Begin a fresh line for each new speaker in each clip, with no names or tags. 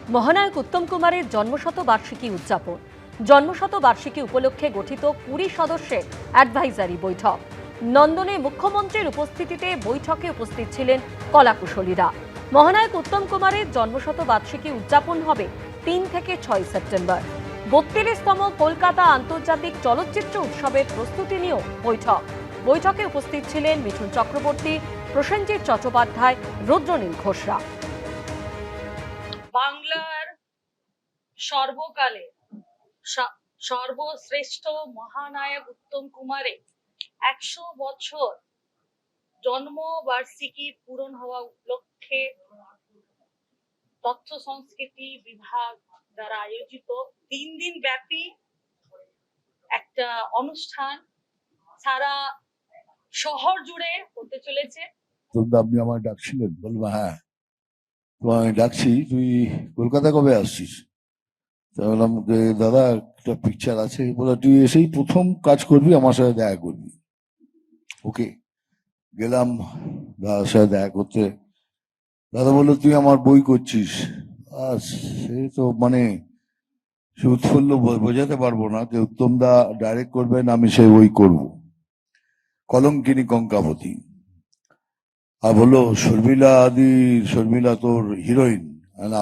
মহানায়ক উত্তম কুমারের জন্মশতবার্ষিকী উদযাপন। জন্মশতবার্ষিকী উপলক্ষে গঠিত 20 সদস্যের অ্যাডভাইজারি বৈঠক। নন্দনে মুখ্যমন্ত্রীর উপস্থিতিতে বৈঠকে উপস্থিত ছিলেন কলাকুশলীরা। মহানায়ক উত্তম কুমারের জন্মশতবার্ষিকী উদযাপন হবে 3 থেকে 6 সেপ্টেম্বর। 32তম কলকাতা আন্তর্জাতিক চলচ্চিত্র উৎসবের প্রস্তুতি নিয়েও বৈঠকে উপস্থিত ছিলেন মিঠুন চক্রবর্তী, প্রসেনজিৎ চট্টোপাধ্যায়, রুদ্রনীল ঘোষরা।
বাংলার সর্বকালে সর্বশ্রেষ্ঠ মহানায়ক উত্তম কুমারের 100 বছর জন্মবার্ষিকী পূরণ হওয়া উপলক্ষে তথ্য সংস্কৃতি বিভাগ দ্বারা আয়োজিত 3 দিন ব্যাপী একটা অনুষ্ঠান সারা শহর জুড়ে হতে চলেছে।
আপনি আমার ডাকছিলেন, বলবো হ্যাঁ তোমায় ডাকছি, তুই কলকাতা কবে আসছিস? তা বললাম দাদা একটা পিকচার আছে, বলে তুই এসেই প্রথম কাজ করবি আমার সাথে দেখা করবি। ওকে, গেলাম দাদার সাথে দেখা করতে। দাদা বললো তুই আমার বই করছিস। সে তো মানে সে উৎফুল্ল বোঝাতে পারবো না যে উত্তম দা ডাইরেক্ট করবেন, আমি সেই বই করবো, কলঙ্কিনী কঙ্কাবতী। আর বললো শর্মিলা তোর হিরোইন।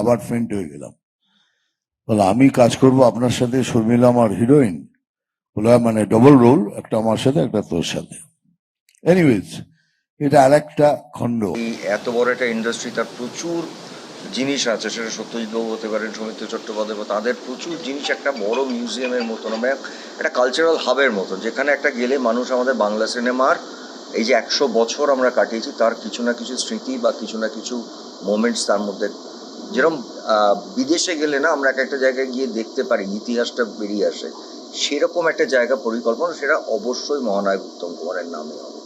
আবার ফ্রেন্ড হয়ে গেলাম। বলে আমি কাজ করব আপনার সাথে, শর্মিলা আমার হিরোইন? বলে মানে ডবল রোল, একটা আমার সাথে একটা তোর সাথে। এনিওয়েজ, এটা আর একটা খণ্ড।
এত বড় একটা ইন্ডাস্ট্রি, তার প্রচুর জিনিস আছে, সেটা সত্যজিৎ বাবু হতে পারেন, সৌমিত্র চট্টোপাধ্যায়, তাদের প্রচুর জিনিস একটা বড় মিউজিয়ামের মতন, আমরা একটা কালচারাল হাবের মতো, যেখানে একটা গেলে মানুষ আমাদের বাংলা সিনেমার এই যে 100 বছর আমরা কাটিয়েছি তার কিছু না কিছু স্মৃতি বা কিছু না কিছু মোমেন্টস তার মধ্যে, যেরকম বিদেশে গেলে না আমরা একটা জায়গায় গিয়ে দেখতে পারি ইতিহাসটা বেরিয়ে আসে, সেরকম একটা জায়গা পরিকল্পনা, সেটা অবশ্যই মহানায়ক উত্তম কুমারের নামে হবে।